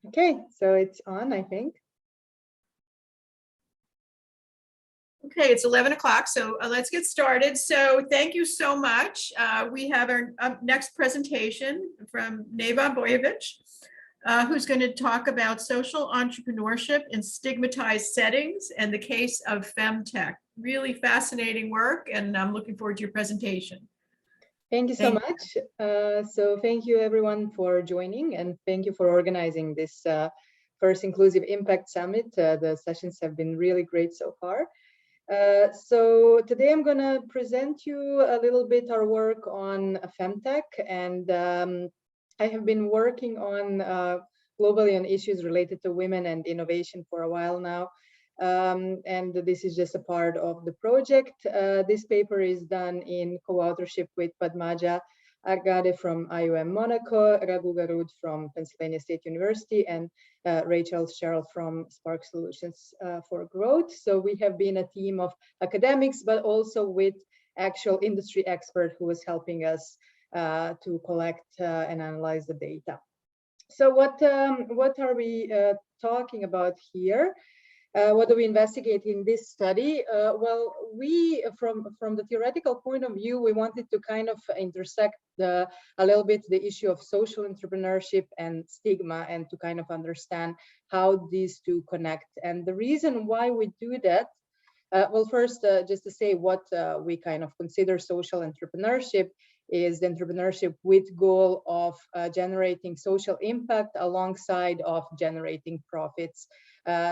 Okay, so it's on, I think. Okay, it's 11 o'clock, so let's get started. So thank you so much. We have our next presentation from Neva Bojovic, who's going to talk about social entrepreneurship in stigmatized settings and the case of FemTech. Really fascinating work, and I'm looking forward to your presentation. Thank you so much. So thank you everyone for joining, and thank you for organizing this first Inclusive Impact Summit. The sessions have been really great so far. So today I'm going to present you a little bit our work on FemTech, and I have been working on globally on issues related to women and innovation for a while now. And this is just a part of the project. This paper is done in co-authorship with Padmaja Argade from IUM Monaco, Raghu Garud from Pennsylvania State University, and Rachel Sherrill from Spark Solutions for Growth. So we have been a team of academics, but also with actual industry expert who is helping us to collect and analyze the data. So what are we talking about here? What do we investigate in this study? Well, we, from the theoretical point of view, we wanted to kind of intersect a little bit the issue of social entrepreneurship and stigma, and to kind of understand how these two connect. And the reason why we do that, well, first, just to say what we kind of consider social entrepreneurship is the entrepreneurship with goal of generating social impact alongside of generating profits.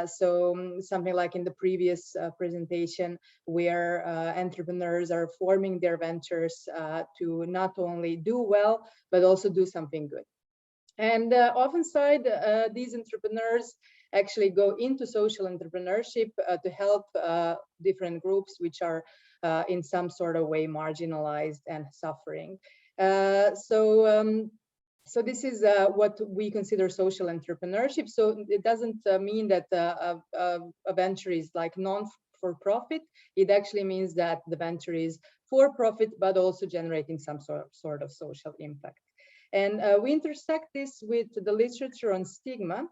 So something like in the previous presentation, where entrepreneurs are forming their ventures to not only do well, but also do something good. And oftentimes, these entrepreneurs actually go into social entrepreneurship to help different groups which are in some sort of way marginalized and suffering. So this is what we consider social entrepreneurship. So it doesn't mean that a venture is like non-for-profit. It actually means that the venture is for-profit, but also generating some sort of social impact. And we intersect this with the literature on stigma,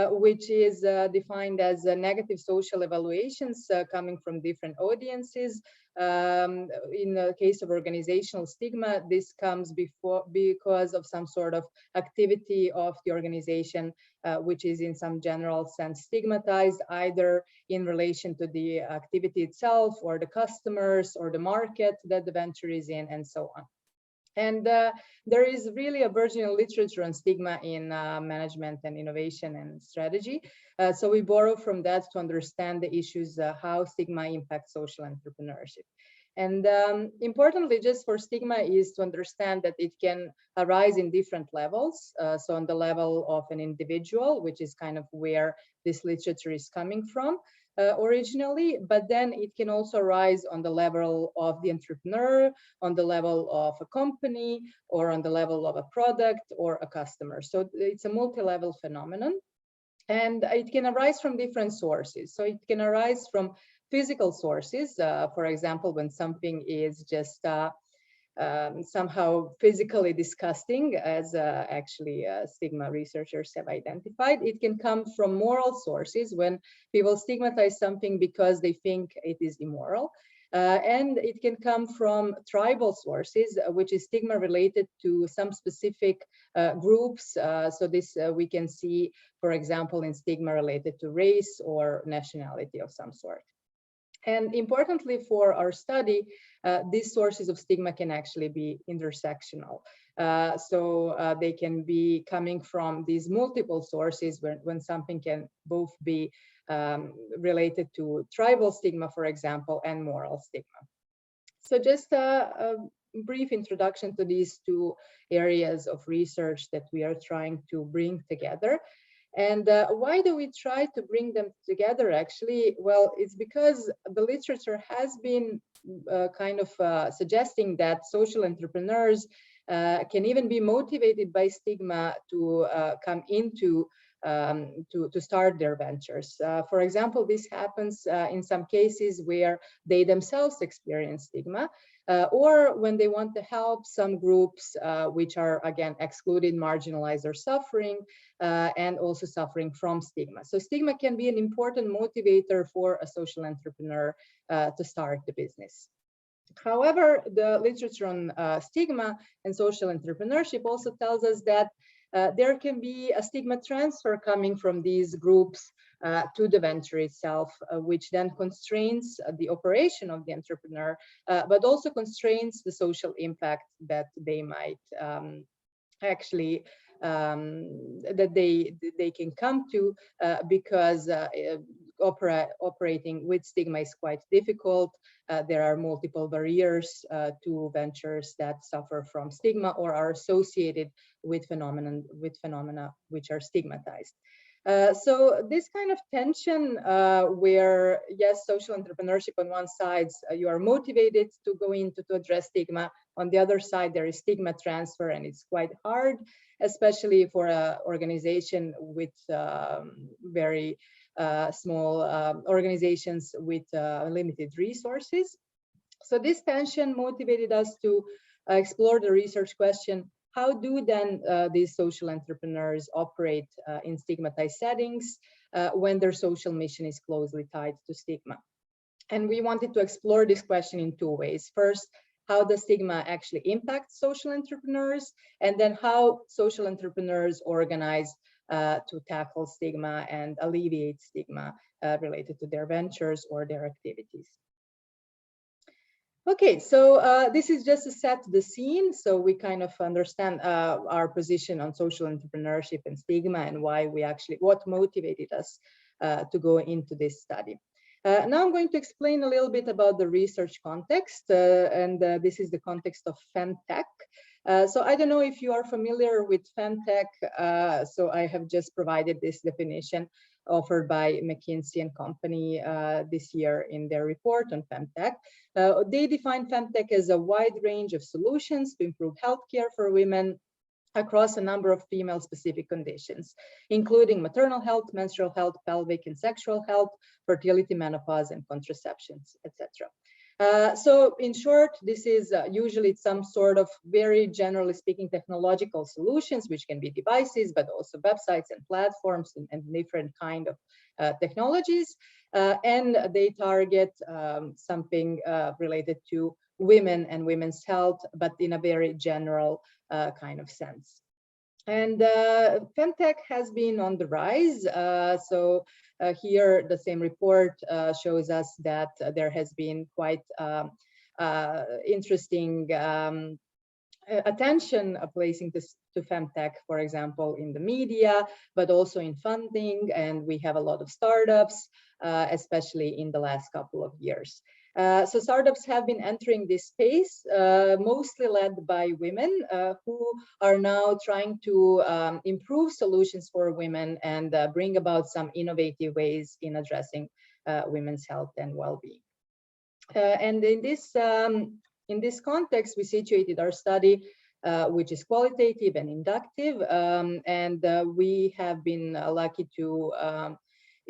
which is defined as negative social evaluations coming from different audiences. In the case of organizational stigma, this comes because of some sort of activity of the organization, which is in some general sense stigmatized, either in relation to the activity itself, or the customers, or the market that the venture is in, and so on. And there is really a burgeoning literature on stigma in management and innovation and strategy. So we borrow from that to understand the issues, how stigma impacts social entrepreneurship. And importantly, just for stigma is to understand that it can arise in different levels. So on the level of an individual, which is kind of where this literature is coming from, originally, but then it can also arise on the level of the entrepreneur, on the level of a company, or on the level of a product or a customer. So it's a multi-level phenomenon, and it can arise from different sources. So it can arise from physical sources, for example, when something is just somehow physically disgusting, as actually stigma researchers have identified. It can come from moral sources, when people stigmatize something because they think it is immoral. And it can come from tribal sources, which is stigma related to some specific groups. So this we can see, for example, in stigma related to race or nationality of some sort. And importantly for our study, these sources of stigma can actually be intersectional. So they can be coming from these multiple sources when something can both be related to tribal stigma, for example, and moral stigma. So just a brief introduction to these two areas of research that we are trying to bring together. And why do we try to bring them together, actually? Well, it's because the literature has been kind of suggesting that social entrepreneurs can even be motivated by stigma to come into to start their ventures. For example, this happens in some cases where they themselves experience stigma, or when they want to help some groups which are, again, excluded, marginalized, or suffering, and also suffering from stigma. So stigma can be an important motivator for a social entrepreneur to start the business. However, the literature on stigma and social entrepreneurship also tells us that there can be a stigma transfer coming from these groups to the venture itself, which then constrains the operation of the entrepreneur, but also constrains the social impact that they might actually that they can come to, because operating with stigma is quite difficult. There are multiple barriers to ventures that suffer from stigma or are associated with phenomena which are stigmatized. So this kind of tension where, yes, social entrepreneurship on one side, you are motivated to go into to address stigma. On the other side, there is stigma transfer, and it's quite hard, especially for an organization with very small organizations with limited resources. So this tension motivated us to explore the research question: how do then these social entrepreneurs operate in stigmatized settings when their social mission is closely tied to stigma? And we wanted to explore this question in two ways. First, how does stigma actually impact social entrepreneurs? And then how social entrepreneurs organize to tackle stigma and alleviate stigma related to their ventures or their activities. Okay, so this is just to set the scene, so we kind of understand our position on social entrepreneurship and stigma, and why we actually, what motivated us to go into this study. Now I'm going to explain a little bit about the research context, and this is the context of FemTech. So I don't know if you are familiar with FemTech, so I have just provided this definition offered by McKinsey and Company this year in their report on FemTech. They define FemTech as a wide range of solutions to improve healthcare for women across a number of female-specific conditions, including maternal health, menstrual health, pelvic and sexual health, fertility, menopause, and contraceptions, etc. So in short, this is usually some sort of, very generally speaking, technological solutions, which can be devices, but also websites and platforms and different kind of technologies. And they target something related to women and women's health, but in a very general kind of sense. And FemTech has been on the rise. So here, the same report shows us that there has been quite interesting attention placing to FemTech, for example, in the media, but also in funding. And we have a lot of startups, especially in the last couple of years. So startups have been entering this space, mostly led by women who are now trying to improve solutions for women and bring about some innovative ways in addressing women's health and well-being. And in this context, we situated our study, which is qualitative and inductive, and we have been lucky to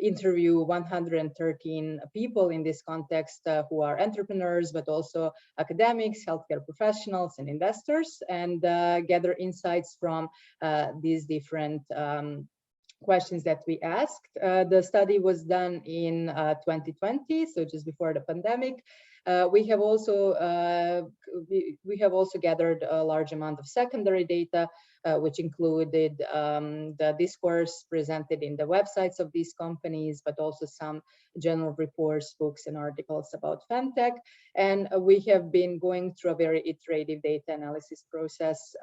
interview 113 people in this context who are entrepreneurs, but also academics, healthcare professionals, and investors, and gather insights from these different questions that we asked. The study was done in 2020, so just before the pandemic. We have also gathered a large amount of secondary data, which included the discourse presented in the websites of these companies, but also some journal reports, books, and articles about FemTech. And we have been going through a very iterative data analysis process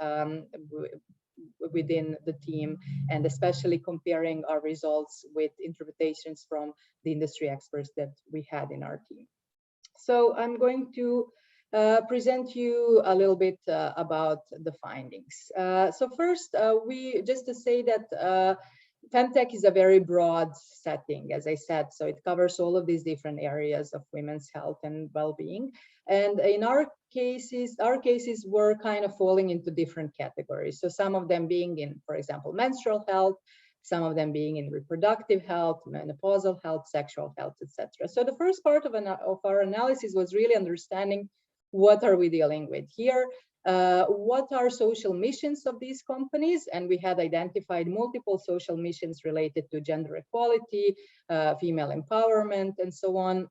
within the team, and especially comparing our results with interpretations from the industry experts that we had in our team. So I'm going to present you a little bit about the findings. So first, just to say that FemTech is a very broad setting, as I said, so it covers all of these different areas of women's health and well-being. And in our cases were kind of falling into different categories. So some of them being in, for example, menstrual health, some of them being in reproductive health, menopausal health, sexual health, etc. So the first part of our analysis was really understanding what are we dealing with here, what are social missions of these companies, and we had identified multiple social missions related to gender equality, female empowerment, and so on,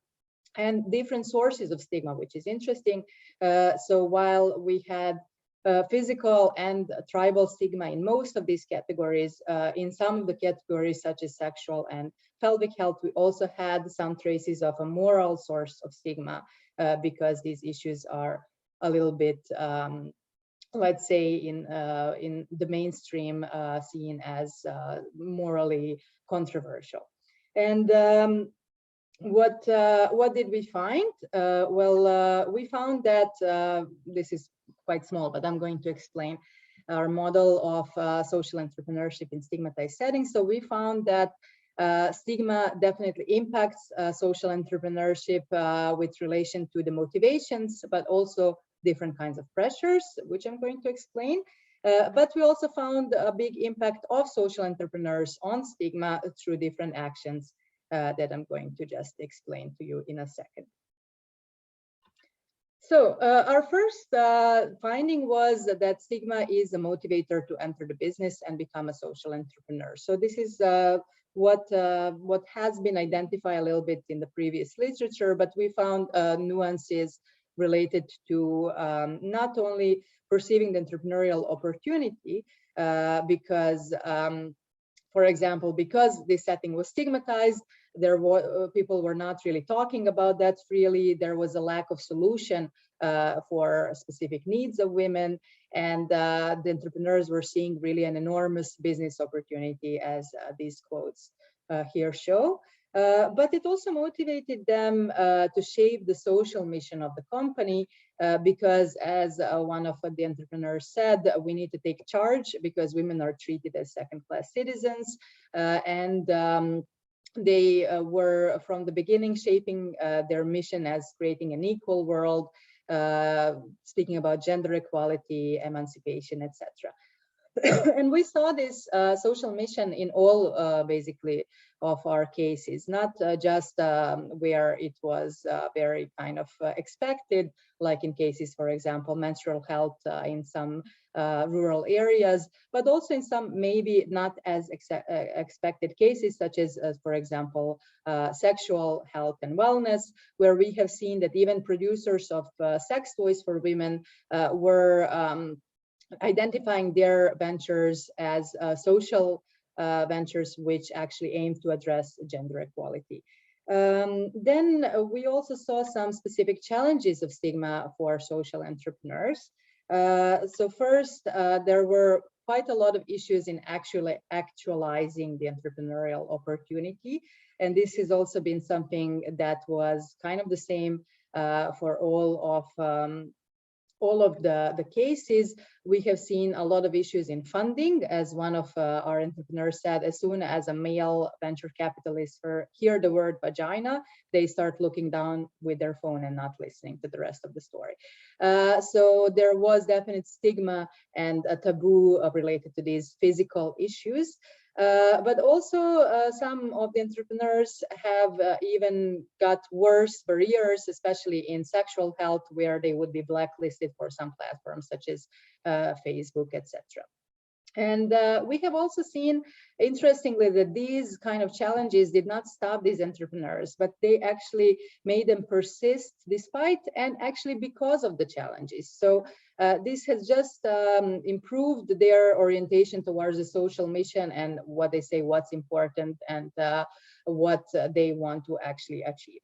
and different sources of stigma, which is interesting. So while we had physical and tribal stigma in most of these categories, in some of the categories such as sexual and pelvic health, we also had some traces of a moral source of stigma, because these issues are a little bit, let's say, in the mainstream, seen as morally controversial. And what did we find? Well, we found that this is quite small, but I'm going to explain our model of social entrepreneurship in stigmatized settings. So we found that stigma definitely impacts social entrepreneurship with relation to the motivations, but also different kinds of pressures, which I'm going to explain. But we also found a big impact of social entrepreneurs on stigma through different actions that I'm going to just explain to you in a second. So our first finding was that stigma is a motivator to enter the business and become a social entrepreneur. So this is what has been identified a little bit in the previous literature, but we found nuances related to not only perceiving the entrepreneurial opportunity, because for example, because this setting was stigmatized, people were not really talking about that freely. There was a lack of solution for specific needs of women, and the entrepreneurs were seeing really an enormous business opportunity, as these quotes here show. But it also motivated them to shape the social mission of the company, because as one of the entrepreneurs said, we need to take charge because women are treated as second-class citizens, and they were from the beginning shaping their mission as creating an equal world, speaking about gender equality, emancipation, etc. And we saw this social mission in all basically of our cases, not just where it was very kind of expected, like in cases, for example, menstrual health in some rural areas, but also in some maybe not as expected cases, such as for example, sexual health and wellness, where we have seen that even producers of sex toys for women were identifying their ventures as social ventures which actually aim to address gender equality. Then we also saw some specific challenges of stigma for social entrepreneurs. So first, there were quite a lot of issues in actualizing the entrepreneurial opportunity. And this has also been something that was kind of the same for all of the cases. We have seen a lot of issues in funding. As one of our entrepreneurs said, as soon as a male venture capitalist hear the word vagina, they start looking down with their phone and not listening to the rest of the story. So there was definite stigma and a taboo related to these physical issues. But also some of the entrepreneurs have even got worse barriers, especially in sexual health, where they would be blacklisted for some platforms such as Facebook, etc. And we have also seen, interestingly, that these kind of challenges did not stop these entrepreneurs, but they actually made them persist despite and actually because of the challenges. So this has just improved their orientation towards the social mission and what they say, what's important, and what they want to actually achieve.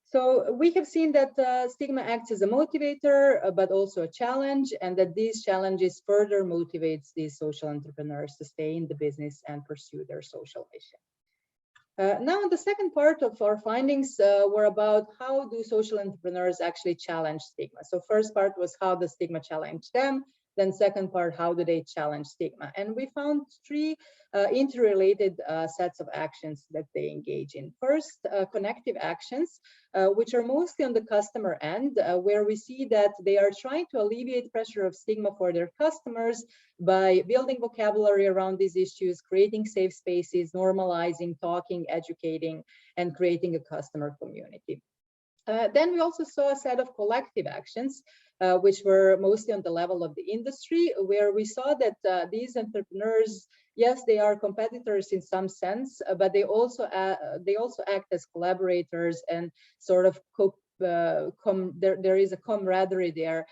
So we have seen that stigma acts as a motivator, but also a challenge, and that these challenges further motivates these social entrepreneurs to stay in the business and pursue their social mission. Now, the second part of our findings were about how do social entrepreneurs actually challenge stigma. So first part was how does stigma challenge them? Then second part, how do they challenge stigma? And we found three interrelated sets of actions that they engage in. First, connective actions, which are mostly on the customer end, where we see that they are trying to alleviate pressure of stigma for their customers by building vocabulary around these issues, creating safe spaces, normalizing, talking, educating, and creating a customer community. Then we also saw a set of collective actions, which were mostly on the level of the industry, where we saw that these entrepreneurs, yes, they are competitors in some sense, but they also act as collaborators and sort of there is a camaraderie there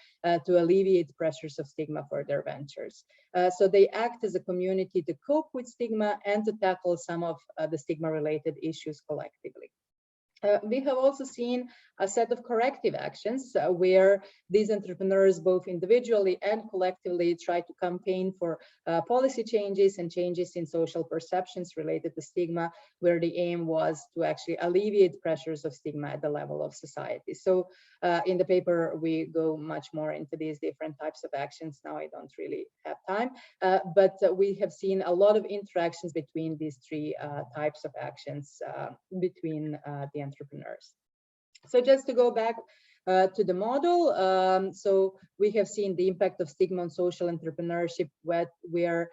to alleviate pressures of stigma for their ventures. So they act as a community to cope with stigma and to tackle some of the stigma-related issues collectively. We have also seen a set of corrective actions where these entrepreneurs, both individually and collectively, try to campaign for policy changes and changes in social perceptions related to stigma, where the aim was to actually alleviate pressures of stigma at the level of society. So in the paper, we go much more into these different types of actions. Now I don't really have time, but we have seen a lot of interactions between these three types of actions between the entrepreneurs. So just to go back to the model, so we have seen the impact of stigma on social entrepreneurship, where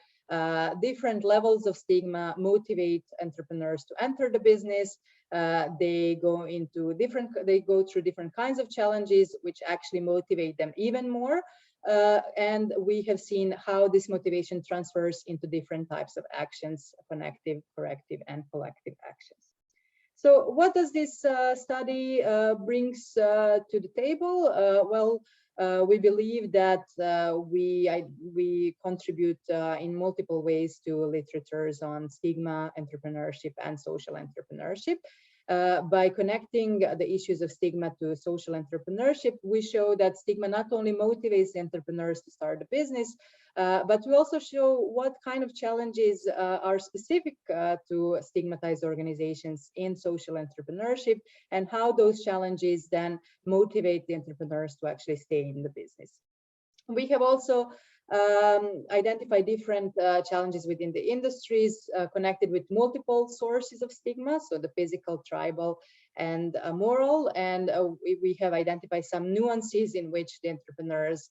different levels of stigma motivate entrepreneurs to enter the business. They go through different kinds of challenges, which actually motivate them even more. And we have seen how this motivation transfers into different types of actions: connective, corrective, and collective actions. So what does this study brings to the table? Well, we believe that we contribute in multiple ways to literatures on stigma, entrepreneurship, and social entrepreneurship. By connecting the issues of stigma to social entrepreneurship, we show that stigma not only motivates entrepreneurs to start a business, but we also show what kind of challenges are specific to stigmatized organizations in social entrepreneurship, and how those challenges then motivate the entrepreneurs to actually stay in the business. We have also identified different challenges within the industries connected with multiple sources of stigma, so the physical, tribal, and moral, and we have identified some nuances in which the entrepreneurs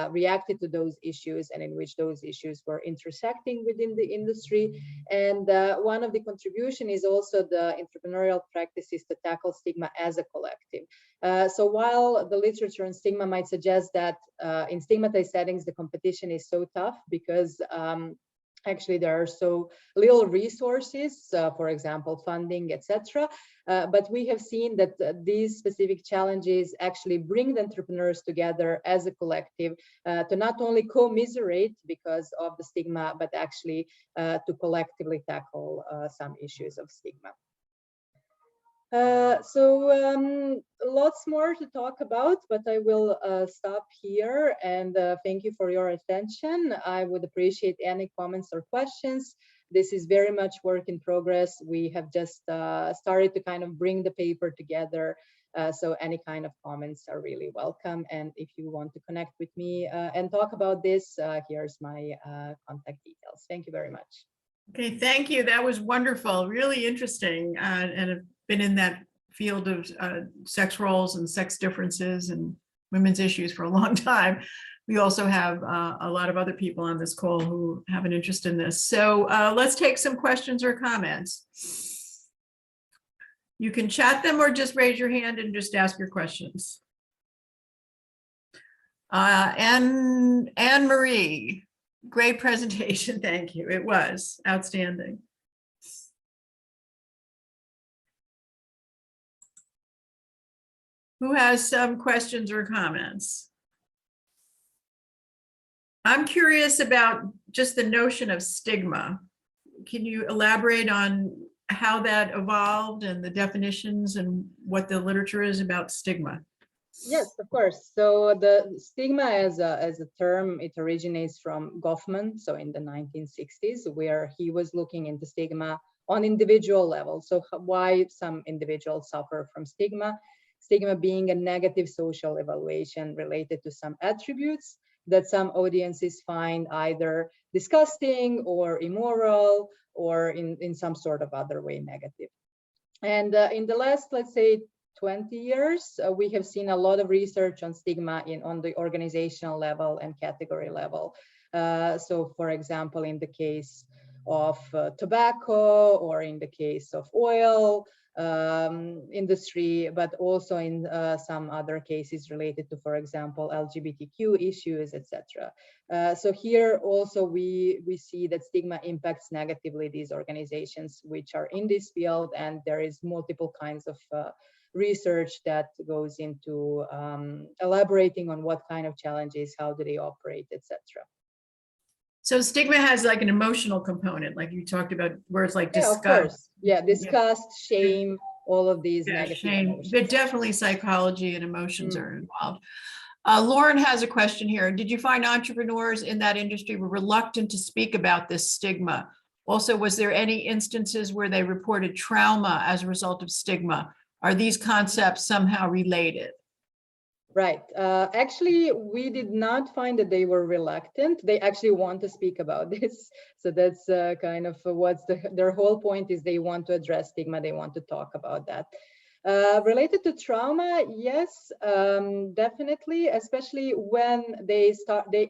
reacted to those issues and in which those issues were intersecting within the industry. And one of the contribution is also the entrepreneurial practices to tackle stigma as a collective. So while the literature on stigma might suggest that in stigmatized settings, the competition is so tough because actually there are so little resources, for example, funding, etc. But we have seen that these specific challenges actually bring the entrepreneurs together as a collective to not only commiserate because of the stigma, but actually to collectively tackle some issues of stigma. Lots more to talk about, but I will stop here, and thank you for your attention. I would appreciate any comments or questions. This is very much work in progress. We have just started to kind of bring the paper together, so any kind of comments are really welcome. And if you want to connect with me and talk about this, here's my contact details. Thank you very much. Okay, thank you. That was wonderful, really interesting, and I've been in that field of sex roles and sex differences and women's issues for a long time. We also have a lot of other people on this call who have an interest in this. So let's take some questions or comments. You can chat them or just raise your hand and just ask your questions. Anne-Marie. Great presentation, thank you. It was outstanding. Who has some questions or comments? I'm curious about just the notion of stigma. Can you elaborate on how that evolved and the definitions and what the literature is about stigma? Yes, of course. So the stigma as a term, it originates from Goffman, so in the 1960s, where he was looking into stigma on individual level. So why some individuals suffer from stigma. stigma being a negative social evaluation related to some attributes that some audiences find either disgusting or immoral or in some sort of other way negative. And in the last, let's say, 20 years, we have seen a lot of research on stigma on the organizational level and category level. So, for example, in the case of tobacco or in the case of oil industry, but also in some other cases related to, for example, LGBTQ issues, etc. So here also we see that stigma impacts negatively these organizations which are in this field, and there is multiple kinds of research that goes into elaborating on what kind of challenges, how do they operate, etc. So stigma has like an emotional component, like you talked about, words like Yeah, disgust. of course. Yeah, disgust, shame, all of these negative Shame, emotions. but definitely psychology and emotions are involved. Lauren has a question here. Did you find entrepreneurs in that industry were reluctant to speak about this stigma? Also, was there any instances where they reported trauma as a result of stigma? Are these concepts somehow related? Right. Actually, we did not find that they were reluctant. They actually want to speak about this. So that's kind of what's their whole point is they want to address stigma. They want to talk about that. Related to trauma, yes, definitely, especially when they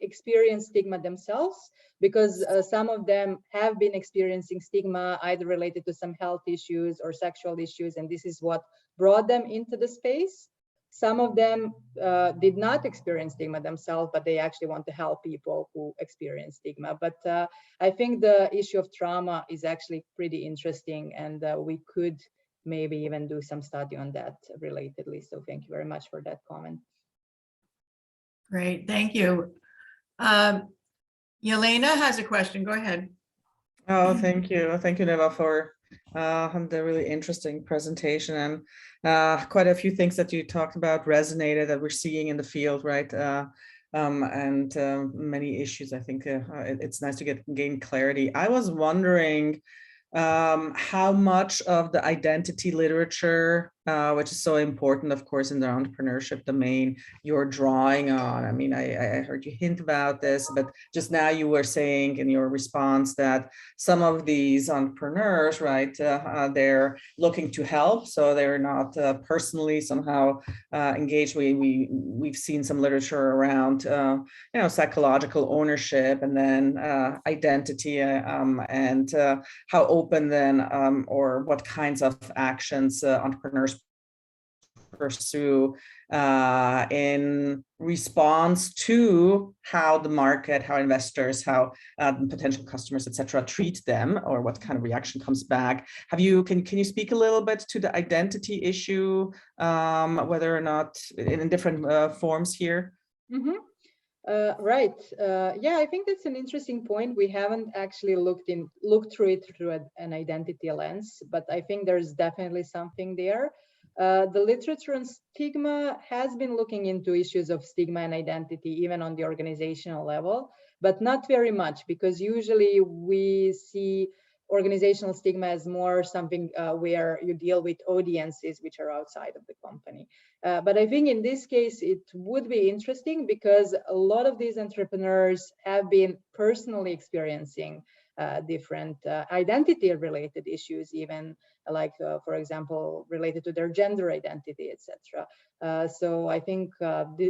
experience stigma themselves, because some of them have been experiencing stigma either related to some health issues or sexual issues, and this is what brought them into the space. Some of them did not experience stigma themselves, but they actually want to help people who experience stigma. But I think the issue of trauma is actually pretty interesting, and we could maybe even do some study on that relatedly. So thank you very much for that comment. Great, thank you. Yelena has a question. Go ahead. Oh, thank you. Thank you, Neva, for the really interesting presentation, and quite a few things that you talked about resonated that we're seeing in the field, right? And many issues. I think it's nice to gain clarity. I was wondering how much of the identity literature, which is so important, of course, in the entrepreneurship domain, you're drawing on. I mean, I heard you hint about this, but just now you were saying in your response that some of these entrepreneurs, right, they're looking to help, so they're not personally somehow engaged. We've seen some literature around, psychological ownership, and then identity, and how open then, or what kinds of actions entrepreneurs pursue in response to how the market, how investors, how potential customers, etc., treat them, or what kind of reaction comes back. Can you speak a little bit to the identity issue, whether or not in different forms here? Mm-hmm. Right. Yeah, I think that's an interesting point. We haven't actually looked through it through an identity lens, but I think there's definitely something there. The literature on stigma has been looking into issues of stigma and identity, even on the organizational level, but not very much, because usually we see organizational stigma as more something where you deal with audiences which are outside of the company. But I think in this case, it would be interesting because a lot of these entrepreneurs have been personally experiencing different identity-related issues, even like, for example, related to their gender identity, etc. So I think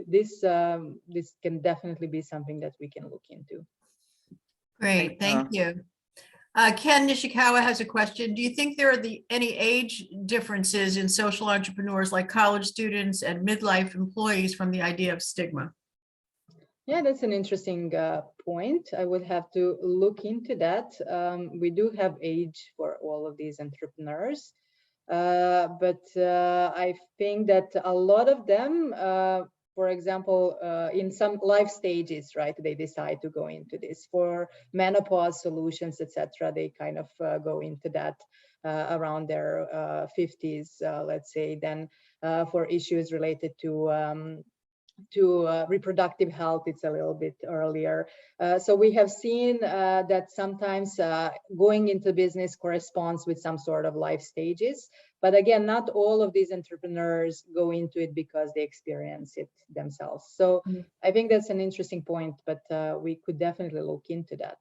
this can definitely be something that we can look into. Great, thank you. Ken Nishikawa has a question. Do you think there are any age differences in social entrepreneurs like college students and midlife employees from the idea of stigma? Yeah, that's an interesting point. I would have to look into that. We do have age for all of these entrepreneurs, but I think that a lot of them, for example, in some life stages, right, they decide to go into this. For menopause solutions, etc., they kind of go into that around their 50s, let's say. Then for issues related to reproductive health, it's a little bit earlier. So we have seen that sometimes going into business corresponds with some sort of life stages. But again, not all of these entrepreneurs go into it because they experience it themselves. So I think that's an interesting point, but we could definitely look into that.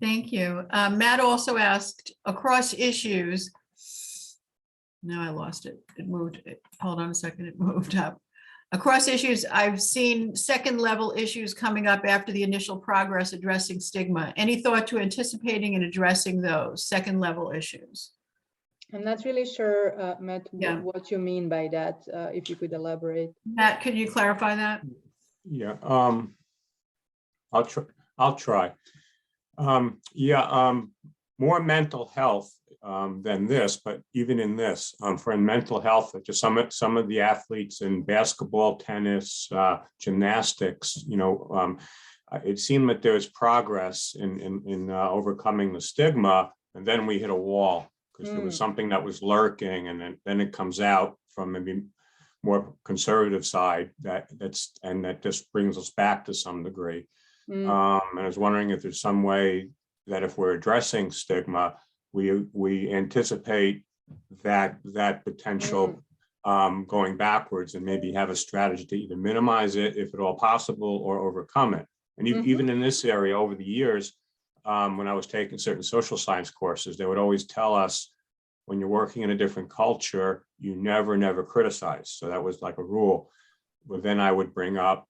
Thank you. Matt also asked, across issues, now I lost it. It moved. Hold on a second. It moved up. Across issues, I've seen second level issues coming up after the initial progress addressing stigma. Any thought to anticipating and addressing those second level issues? I'm not really sure, Matt, what you mean by that, if you could elaborate. Matt, can you clarify that? Yeah, I'll try. More mental health than this, but even in this, for mental health, just some of the athletes in basketball, tennis, gymnastics, it seemed that there was progress in overcoming the stigma, and then we hit a wall because there was something that was lurking, and then it comes out from maybe more conservative side that just brings us back to some degree. And I was wondering if there's some way that if we're addressing stigma, we anticipate that potential going backwards, and maybe have a strategy to either minimize it if at all possible or overcome it. And even in this area over the years, when I was taking certain social science courses, they would always tell us, when you're working in a different culture, you never criticize. So that was like a rule. But then I would bring up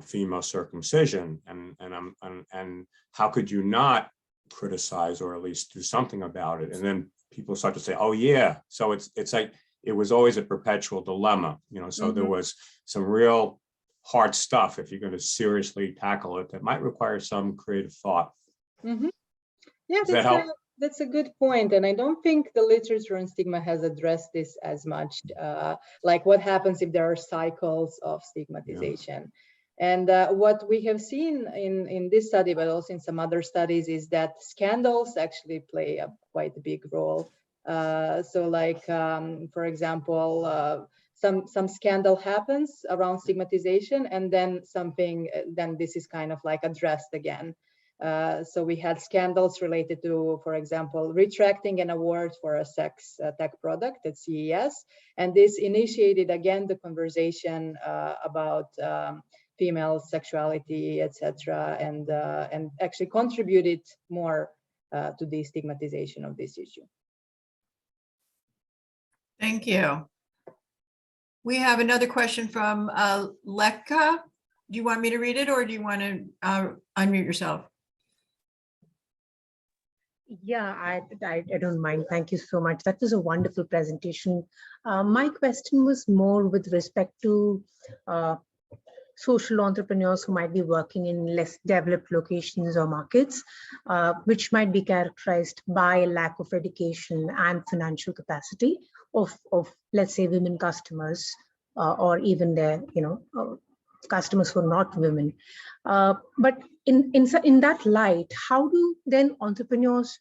female circumcision, and how could you not criticize or at least do something about it? And then people start to say, oh yeah. So it's like it was always a perpetual dilemma, so there was some real hard stuff if you're going to seriously tackle it that might require some creative thought. Yeah, that's a good point. And I don't think the literature on stigma has addressed this as much, like what happens if there are cycles of stigmatization. And what we have seen in this study, but also in some other studies, is that scandals actually play quite a big role. So like, for example, some scandal happens around stigmatization, and then this is kind of like addressed again. So we had scandals related to, for example, retracting an award for a sex tech product at CES. And this initiated again the conversation about female sexuality, etc., and actually contributed more to the stigmatization of this issue. Thank you. We have another question from Lekka. Do you want me to read it, or do you want to unmute yourself? Yeah, I don't mind. Thank you so much. That was a wonderful presentation. My question was more with respect to social entrepreneurs who might be working in less developed locations or markets, which might be characterized by a lack of education and financial capacity of let's say, women customers, or even their, customers who are not women. But in that light, how do then entrepreneurs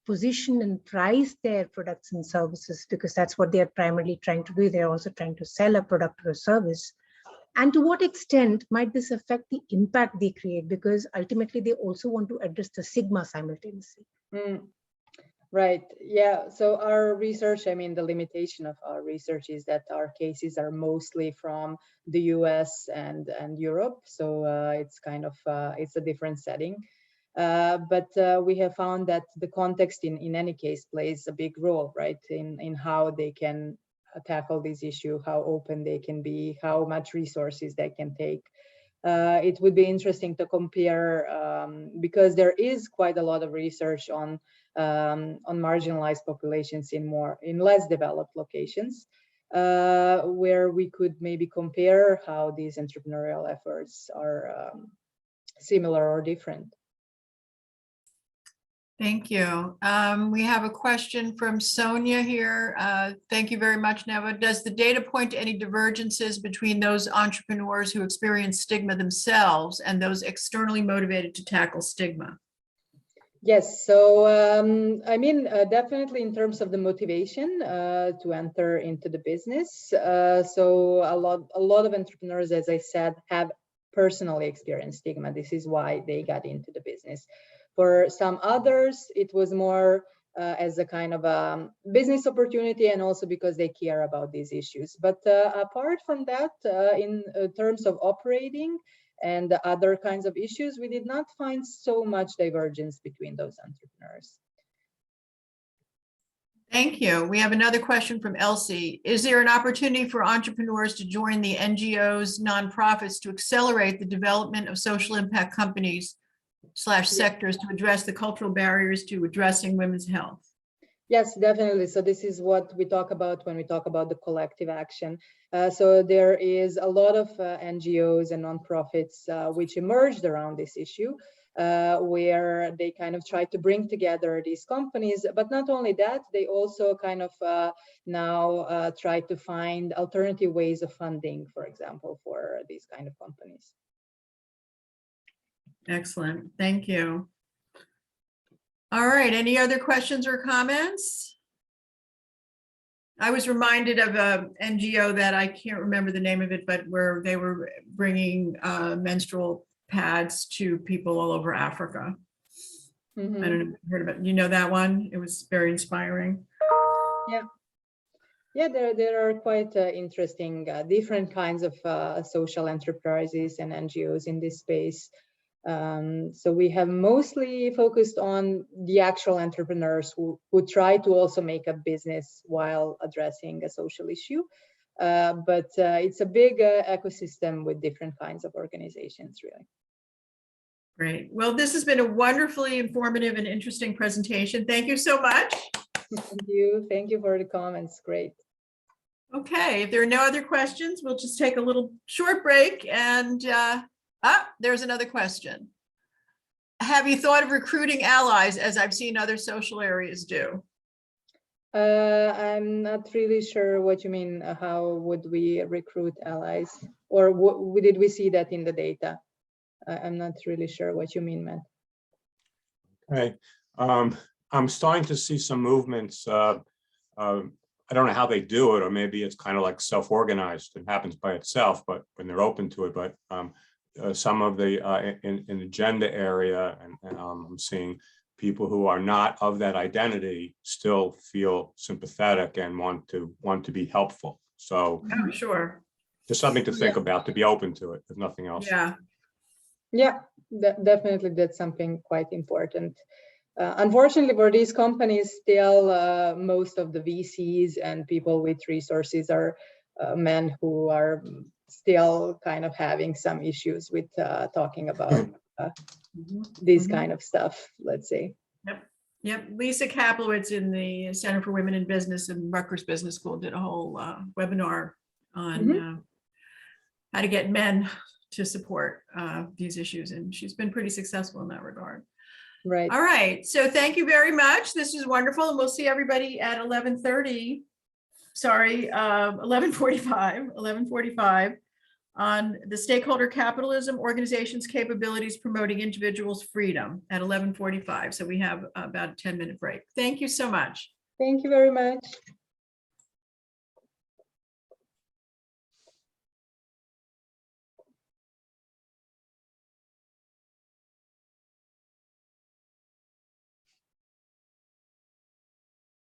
position and price their products and services? Because that's what they are primarily trying to do. They're also trying to sell a product or a service. And to what extent might this affect the impact they create? Because ultimately they also want to address the stigma simultaneously. Right. Yeah. So our research, the limitation of our research is that our cases are mostly from the US and Europe. So it's kind of, it's a different setting. But we have found that the context in any case plays a big role, right, in how they can tackle this issue, how open they can be, how much resources they can take. It would be interesting to compare, because there is quite a lot of research on marginalized populations in less developed locations, where we could maybe compare how these entrepreneurial efforts are similar or different. Thank you. We have a question from Sonia here. Thank you very much, Neva. Does the data point to any divergences between those entrepreneurs who experience stigma themselves and those externally motivated to tackle stigma? Yes, so I mean, definitely in terms of the motivation to enter into the business. So a lot of entrepreneurs, as I said, have personally experienced stigma. This is why they got into the business. For some others, it was more as a kind of a business opportunity, and also because they care about these issues. But apart from that, in terms of operating and the other kinds of issues, we did not find so much divergence between those entrepreneurs. Thank you. We have another question from Elsie. Is there an opportunity for entrepreneurs to join the NGOs, nonprofits to accelerate the development of social impact companies / sectors to address the cultural barriers to addressing women's health? Yes, definitely. So this is what we talk about when we talk about the collective action. So there is a lot of NGOs and nonprofits which emerged around this issue, where they kind of try to bring together these companies. But not only that, they also kind of now try to find alternative ways of funding, for example, for these kind of companies. Excellent. Thank you. All right. Any other questions or comments? I was reminded of a NGO that I can't remember the name of it, but where they were bringing menstrual pads to people all over Africa. Mm-hmm. I don't know if you've heard about it. You know that one? It was very inspiring. Yeah. Yeah, there are quite interesting different kinds of social enterprises and NGOs in this space. So we have mostly focused on the actual entrepreneurs who try to also make a business while addressing a social issue. But it's a big ecosystem with different kinds of organizations, really. Great. Well, this has been a wonderfully informative and interesting presentation. Thank you so much. Thank you. Thank you for the comments. Great. Okay, if there are no other questions, we'll just take a little short break and there's another question. Have you thought of recruiting allies, as I've seen other social areas do? I'm not really sure what you mean. How would we recruit allies? Or did we see that in the data? I'm not really sure what you mean, Matt. Okay. I'm starting to see some movements. I don't know how they do it, or maybe it's kind of like self-organized and happens by itself, but when they're open to it. But some of the in the gender area, and I'm seeing people who are not of that identity still feel sympathetic and want to be helpful. So Oh, sure. just something to think about, to be open to it, if nothing else. Yeah, definitely that's something quite important. Unfortunately, for these companies, still most of the VCs and people with resources are men who are still kind of having some issues with talking about this kind of stuff, let's say. Yep. Lisa Kaplowitz in the Center for Women in Business and Rutgers Business School did a whole webinar on how to get men to support these issues, and she's been pretty successful in that regard. Right. All right. So thank you very much. This is wonderful, and we'll see everybody at 11:30. Sorry, 11:45 on the stakeholder capitalism, organizations' capabilities, promoting individuals' freedom at 11:45. So we have about a 10-minute break. Thank you so much. Thank you very much.